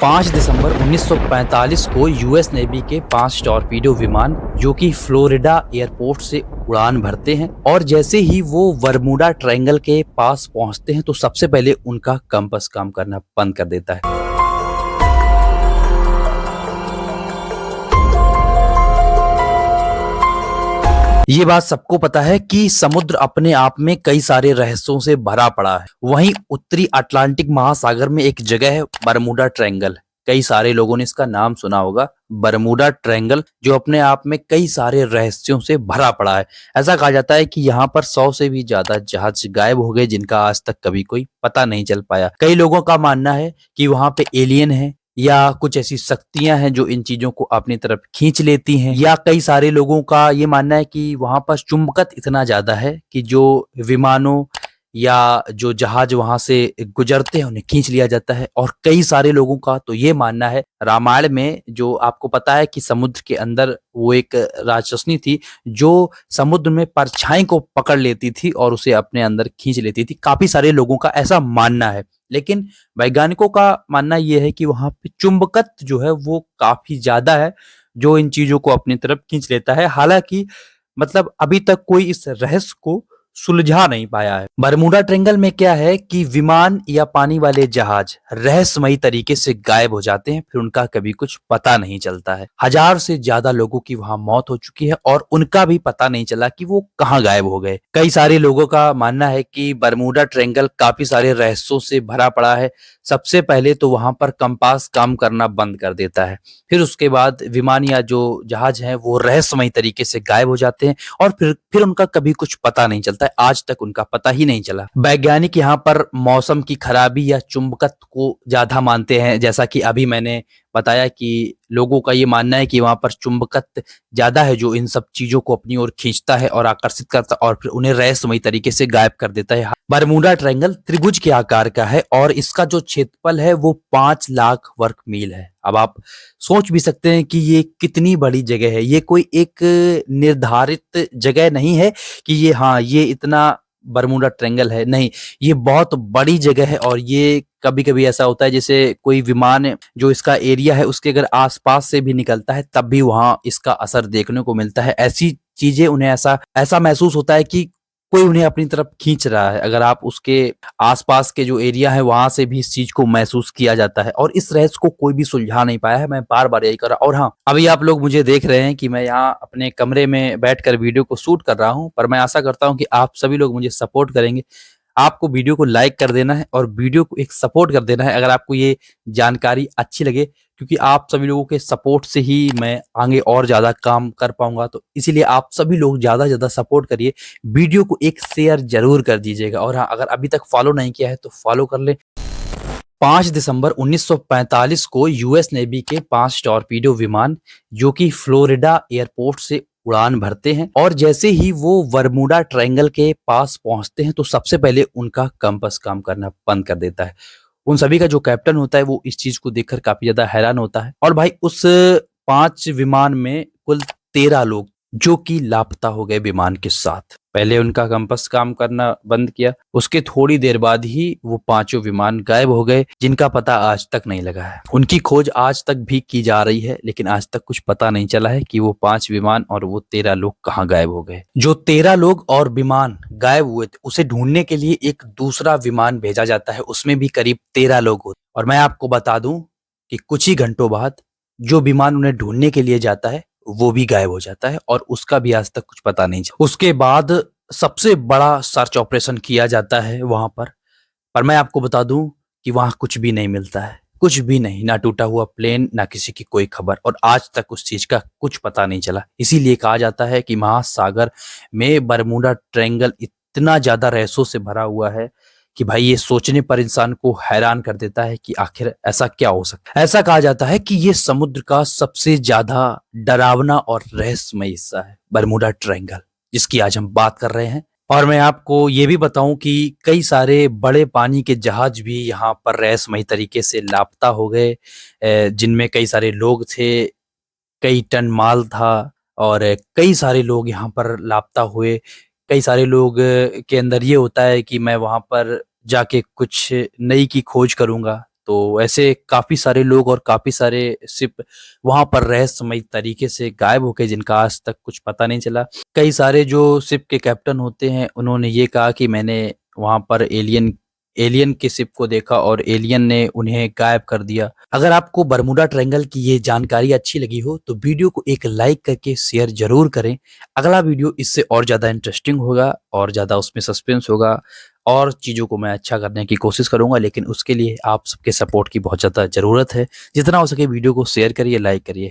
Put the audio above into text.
5 दिसंबर 1945 को US navy के 5 torpedo विमान जो कि फ्लोरिडा एयरपोर्ट से उड़ान भरते हैं और जैसे ही वो बरमूडा ट्रायंगल के पास पहुंचते हैं तो सबसे पहले उनका कंपास काम करना बंद कर देता है। ये बात सबको पता है कि समुद्र अपने आप में कई सारे रहस्यों से भरा पड़ा है। वहीं उत्तरी अटलांटिक महासागर में एक जगह है बरमूडा ट्रायंगल। कई सारे लोगों ने इसका नाम सुना होगा, बरमूडा ट्रायंगल, जो अपने आप में कई सारे रहस्यों से भरा पड़ा है। ऐसा कहा जाता है कि यहाँ पर 100 से भी ज्यादा जहाज गायब हो गए जिनका आज तक कभी कोई पता नहीं चल पाया। कई लोगों का मानना है कि वहां पे एलियन है या कुछ ऐसी शक्तियां हैं जो इन चीजों को अपनी तरफ खींच लेती हैं, या कई सारे लोगों का ये मानना है कि वहां पर चुंबकत इतना ज्यादा है कि जो विमानों या जो जहाज वहां से गुजरते हैं उन्हें खींच लिया जाता है। और कई सारे लोगों का तो ये मानना है, रामायण में जो आपको पता है कि समुद्र के अंदर वो एक राक्षसनी थी जो समुद्र में परछाई को पकड़ लेती थी और उसे अपने अंदर खींच लेती थी। काफी सारे लोगों का ऐसा मानना है, लेकिन वैज्ञानिकों का मानना यह है कि वहां पे चुंबकत जो है वो काफी ज्यादा है जो इन चीजों को अपनी तरफ खींच लेता है। हालांकि मतलब अभी तक कोई इस रहस्य को सुलझा नहीं पाया है। बरमूडा ट्रायंगल में क्या है कि विमान या पानी वाले जहाज रहस्यमयी तरीके से गायब हो जाते हैं, फिर उनका कभी कुछ पता नहीं चलता है। 1000 से ज्यादा लोगों की वहां मौत हो चुकी है और उनका भी पता नहीं चला कि वो कहाँ गायब हो गए। कई सारे लोगों का मानना है कि बरमूडा ट्रायंगल काफी सारे रहस्यों से भरा पड़ा है। सबसे पहले तो वहां पर कंपास काम करना बंद कर देता है, फिर उसके बाद विमान या जो जहाज हैं वो रहस्यमयी तरीके से गायब हो जाते हैं और फिर उनका कभी कुछ पता नहीं चलता है। आज तक उनका पता ही नहीं चला। वैज्ञानिक यहाँ पर मौसम की खराबी या चुंबकत को ज्यादा मानते हैं, जैसा कि अभी मैंने बताया कि लोगों का ये मानना है कि वहां पर चुंबकत ज्यादा है जो इन सब चीजों को अपनी ओर खींचता है और आकर्षित करता है और फिर उन्हें रहस्यमयी तरीके से गायब कर देता है। बरमूडा ट्रायंगल त्रिभुज के आकार का है और इसका जो क्षेत्रफल है वो 5 लाख वर्ग मील है। अब आप सोच भी सकते हैं कि ये कितनी बड़ी जगह है। ये कोई एक निर्धारित जगह नहीं है कि ये इतना बरमूडा ट्रायंगल है, नहीं, ये बहुत बड़ी जगह है। और ये कभी कभी ऐसा होता है जैसे कोई विमान जो इसका एरिया है उसके अगर आसपास से भी निकलता है तब भी वहां इसका असर देखने को मिलता है। ऐसी चीजें उन्हें ऐसा ऐसा महसूस होता है कि कोई उन्हें अपनी तरफ खींच रहा है। अगर आप उसके आसपास के जो एरिया है वहां से भी इस चीज को महसूस किया जाता है और इस रहस्य को कोई भी सुलझा नहीं पाया है। मैं बार बार यही कर रहा हूं। और हाँ, अभी आप लोग मुझे देख रहे हैं कि मैं यहाँ अपने कमरे में बैठकर वीडियो को शूट कर रहा हूँ, पर मैं आशा करता हूँ कि आप सभी लोग मुझे सपोर्ट करेंगे। आपको वीडियो को लाइक कर देना है और वीडियो को एक सपोर्ट कर देना है अगर आपको ये जानकारी अच्छी लगे, क्योंकि आप सभी लोगों के सपोर्ट से ही मैं आगे और ज्यादा काम कर पाऊंगा। तो इसीलिए आप सभी लोग ज्यादा से ज्यादा सपोर्ट करिए, वीडियो को एक शेयर जरूर कर दीजिएगा। और हाँ, अगर अभी तक फॉलो नहीं किया है तो फॉलो कर ले। 5 दिसंबर 1945 को यूएस नेवी के 5 टॉरपीडो विमान जो कि फ्लोरिडा एयरपोर्ट से उड़ान भरते हैं और जैसे ही वो बरमूडा ट्रायंगल के पास पहुंचते हैं तो सबसे पहले उनका कंपास काम करना बंद कर देता है। उन सभी का जो कैप्टन होता है वो इस चीज को देखकर काफी ज्यादा हैरान होता है। और भाई उस 5 विमान में कुल 13 लोग जो कि लापता हो गए विमान के साथ। पहले उनका कंपास काम करना बंद किया, उसके थोड़ी देर बाद ही वो 5 विमान गायब हो गए जिनका पता आज तक नहीं लगा है। उनकी खोज आज तक भी की जा रही है लेकिन आज तक कुछ पता नहीं चला है कि वो 5 विमान और वो 13 लोग कहाँ गायब हो गए। जो 13 लोग और विमान गायब हुए थे उसे ढूंढने के लिए एक दूसरा विमान भेजा जाता है, उसमें भी करीब 13 लोग होते। और मैं आपको बता दूं कि कुछ ही घंटों बाद जो विमान उन्हें ढूंढने के लिए जाता है वो भी गायब हो जाता है और उसका भी आज तक कुछ पता नहीं चला। उसके बाद सबसे बड़ा सर्च ऑपरेशन किया जाता है वहां पर मैं आपको बता दूं कि वहां कुछ भी नहीं मिलता है, कुछ भी नहीं, ना टूटा हुआ प्लेन, ना किसी की कोई खबर, और आज तक उस चीज का कुछ पता नहीं चला। इसीलिए कहा जाता है कि महासागर में बरमूडा ट्रायंगल इतना ज्यादा रहस्यों से भरा हुआ है कि भाई ये सोचने पर इंसान को हैरान कर देता है कि आखिर ऐसा क्या हो सकता है। ऐसा कहा जाता है कि ये समुद्र का सबसे ज्यादा डरावना और रहस्यमय हिस्सा है बरमूडा ट्रायंगल, जिसकी आज हम बात कर रहे हैं। और मैं आपको ये भी बताऊं कि कई सारे बड़े पानी के जहाज भी यहाँ पर रहस्यमय तरीके से लापता हो गए, जिनमें कई सारे लोग थे, कई टन माल था और कई सारे लोग यहाँ पर लापता हुए। कई सारे लोग के अंदर ये होता है कि मैं वहां पर जाके कुछ नई की खोज करूंगा, तो ऐसे काफ़ी सारे लोग और काफ़ी सारे शिप वहाँ पर रहस्यमयी तरीके से गायब हो गए जिनका आज तक कुछ पता नहीं चला। कई सारे जो शिप के कैप्टन होते हैं उन्होंने ये कहा कि मैंने वहाँ पर एलियन एलियन के शिप को देखा और एलियन ने उन्हें गायब कर दिया। अगर आपको बरमुडा ट्रायंगल की ये जानकारी अच्छी लगी हो तो वीडियो को एक लाइक करके शेयर ज़रूर करें। अगला वीडियो इससे और ज़्यादा इंटरेस्टिंग होगा और ज़्यादा उसमें सस्पेंस होगा और चीज़ों को मैं अच्छा करने की कोशिश करूँगा, लेकिन उसके लिए आप सबके सपोर्ट की बहुत ज़्यादा ज़रूरत है। जितना हो सके वीडियो को शेयर करिए, लाइक करिए।